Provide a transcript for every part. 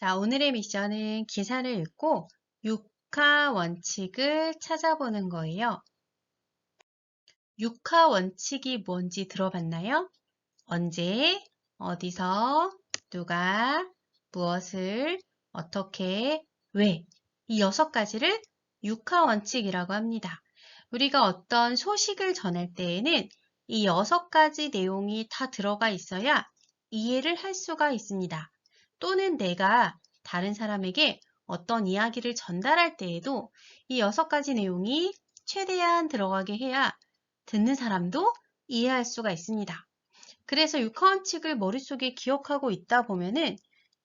자, 오늘의 미션은 기사를 읽고 육하 원칙을 찾아보는 거예요. 육하 원칙이 뭔지 들어봤나요? 언제, 어디서, 누가, 무엇을, 어떻게, 왜. 이 6가지를 육하 원칙이라고 합니다. 우리가 어떤 소식을 전할 때에는 이 6가지 내용이 다 들어가 있어야 이해를 할 수가 있습니다. 또는 내가 다른 사람에게 어떤 이야기를 전달할 때에도 이 6가지 내용이 최대한 들어가게 해야 듣는 사람도 이해할 수가 있습니다. 그래서 육하 원칙을 머릿속에 기억하고 있다 보면은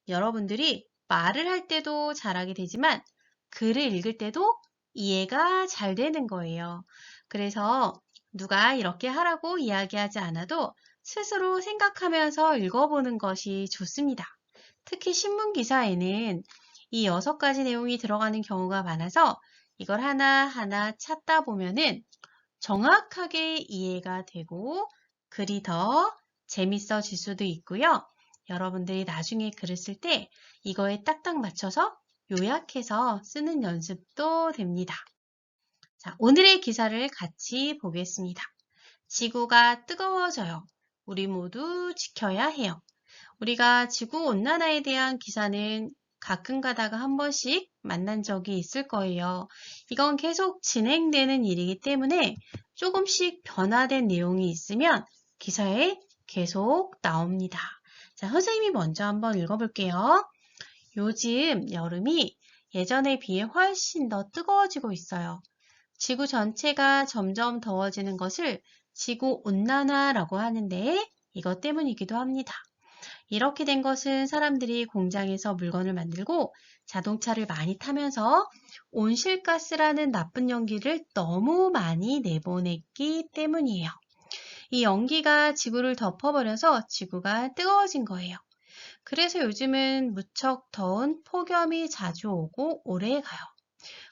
여러분들이 말을 할 때도 잘하게 되지만 글을 읽을 때도 이해가 잘 되는 거예요. 그래서 누가 이렇게 하라고 이야기하지 않아도 스스로 생각하면서 읽어보는 것이 좋습니다. 특히 신문 기사에는 이 6가지 내용이 들어가는 경우가 많아서 이걸 하나하나 찾다 보면은 정확하게 이해가 되고 글이 더 재밌어질 수도 있고요. 여러분들이 나중에 글을 쓸 때 이거에 딱딱 맞춰서 요약해서 쓰는 연습도 됩니다. 자, 오늘의 기사를 같이 보겠습니다. 지구가 뜨거워져요. 우리 모두 지켜야 해요. 우리가 지구온난화에 대한 기사는 가끔 가다가 한 번씩 만난 적이 있을 거예요. 이건 계속 진행되는 일이기 때문에 조금씩 변화된 내용이 있으면 기사에 계속 나옵니다. 자, 선생님이 먼저 한번 읽어볼게요. 요즘 여름이 예전에 비해 훨씬 더 뜨거워지고 있어요. 지구 전체가 점점 더워지는 것을 지구온난화라고 하는데 이것 때문이기도 합니다. 이렇게 된 것은 사람들이 공장에서 물건을 만들고 자동차를 많이 타면서 온실가스라는 나쁜 연기를 너무 많이 내보냈기 때문이에요. 이 연기가 지구를 덮어버려서 지구가 뜨거워진 거예요. 그래서 요즘은 무척 더운 폭염이 자주 오고 오래 가요.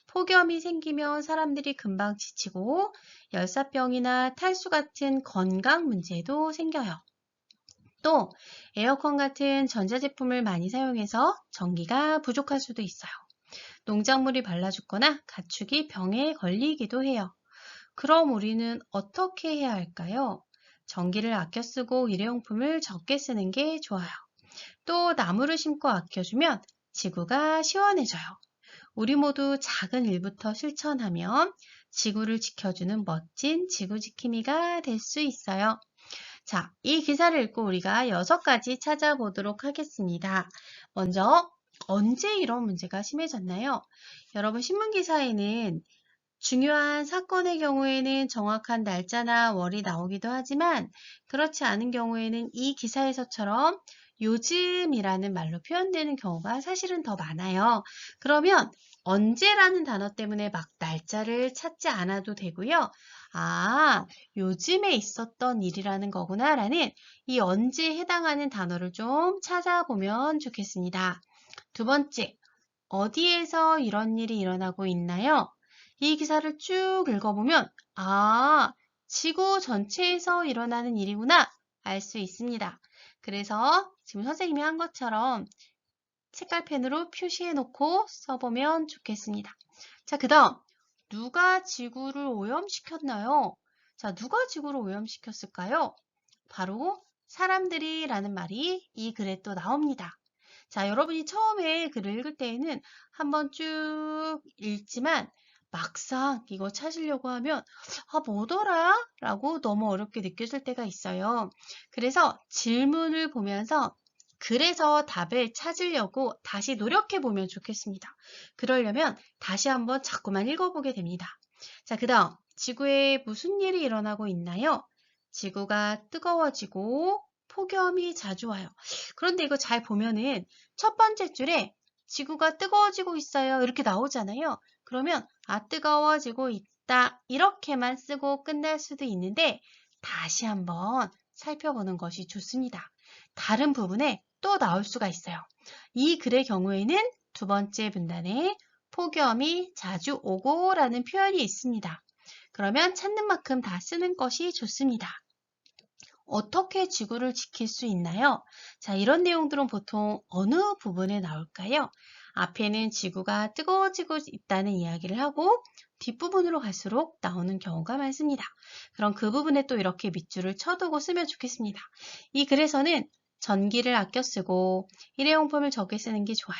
폭염이 생기면 사람들이 금방 지치고 열사병이나 탈수 같은 건강 문제도 생겨요. 또 에어컨 같은 전자제품을 많이 사용해서 전기가 부족할 수도 있어요. 농작물이 말라 죽거나 가축이 병에 걸리기도 해요. 그럼 우리는 어떻게 해야 할까요? 전기를 아껴 쓰고 일회용품을 적게 쓰는 게 좋아요. 또 나무를 심고 아껴주면 지구가 시원해져요. 우리 모두 작은 일부터 실천하면 지구를 지켜주는 멋진 지구 지킴이가 될 수 있어요. 자, 이 기사를 읽고 우리가 6가지 찾아보도록 하겠습니다. 먼저, 언제 이런 문제가 심해졌나요? 여러분, 신문기사에는 중요한 사건의 경우에는 정확한 날짜나 월이 나오기도 하지만 그렇지 않은 경우에는 이 기사에서처럼 요즘이라는 말로 표현되는 경우가 사실은 더 많아요. 그러면 언제라는 단어 때문에 막 날짜를 찾지 않아도 되고요. 아, 요즘에 있었던 일이라는 거구나 라는 이 언제에 해당하는 단어를 좀 찾아보면 좋겠습니다. 두 번째, 어디에서 이런 일이 일어나고 있나요? 이 기사를 쭉 읽어보면 아, 지구 전체에서 일어나는 일이구나 알 수 있습니다. 그래서 지금 선생님이 한 것처럼 색깔펜으로 표시해 놓고 써보면 좋겠습니다. 자, 그 다음 누가 지구를 오염시켰나요? 자, 누가 지구를 오염시켰을까요? 바로 사람들이라는 말이 이 글에 또 나옵니다. 자, 여러분이 처음에 글을 읽을 때에는 한번 쭉 읽지만 막상 이거 찾으려고 하면 뭐더라? 라고 너무 어렵게 느껴질 때가 있어요. 그래서 질문을 보면서 글에서 답을 찾으려고 다시 노력해 보면 좋겠습니다. 그러려면 다시 한번 자꾸만 읽어보게 됩니다. 자, 그 다음 지구에 무슨 일이 일어나고 있나요? 지구가 뜨거워지고 폭염이 자주 와요. 그런데 이거 잘 보면은 첫 번째 줄에 지구가 뜨거워지고 있어요. 이렇게 나오잖아요. 그러면 뜨거워지고 있다. 이렇게만 쓰고 끝날 수도 있는데 다시 한번 살펴보는 것이 좋습니다. 다른 부분에 또 나올 수가 있어요. 이 글의 경우에는 두 번째 분단에 폭염이 자주 오고 라는 표현이 있습니다. 그러면 찾는 만큼 다 쓰는 것이 좋습니다. 어떻게 지구를 지킬 수 있나요? 자, 이런 내용들은 보통 어느 부분에 나올까요? 앞에는 지구가 뜨거워지고 있다는 이야기를 하고 뒷부분으로 갈수록 나오는 경우가 많습니다. 그럼 그 부분에 또 이렇게 밑줄을 쳐두고 쓰면 좋겠습니다. 이 글에서는 전기를 아껴 쓰고 일회용품을 적게 쓰는 게 좋아요.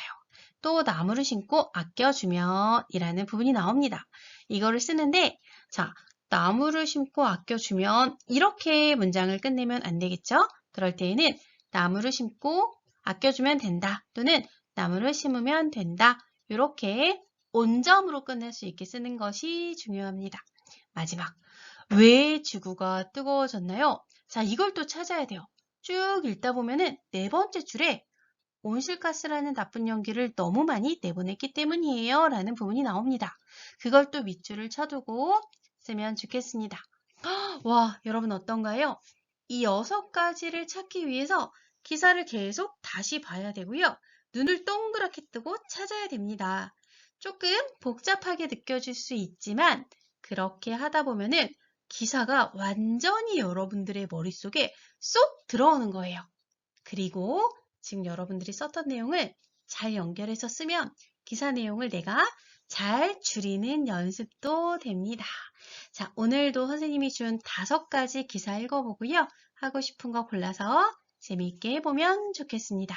또 나무를 심고 아껴주면 이라는 부분이 나옵니다. 이거를 쓰는데 자, 나무를 심고 아껴주면 이렇게 문장을 끝내면 안 되겠죠? 그럴 때에는 나무를 심고 아껴주면 된다 또는 나무를 심으면 된다 이렇게 온점으로 끝낼 수 있게 쓰는 것이 중요합니다. 마지막, 왜 지구가 뜨거워졌나요? 자, 이걸 또 찾아야 돼요. 쭉 읽다 보면은 네 번째 줄에 온실가스라는 나쁜 연기를 너무 많이 내보냈기 때문이에요 라는 부분이 나옵니다. 그걸 또 밑줄을 쳐두고 쓰면 좋겠습니다. 와, 여러분 어떤가요? 이 6가지를 찾기 위해서 기사를 계속 다시 봐야 되고요. 눈을 동그랗게 뜨고 찾아야 됩니다. 조금 복잡하게 느껴질 수 있지만 그렇게 하다 보면은 기사가 완전히 여러분들의 머릿속에 쏙 들어오는 거예요. 그리고 지금 여러분들이 썼던 내용을 잘 연결해서 쓰면 기사 내용을 내가 잘 줄이는 연습도 됩니다. 자, 오늘도 선생님이 준 5가지 기사 읽어보고요. 하고 싶은 거 골라서 재미있게 해보면 좋겠습니다.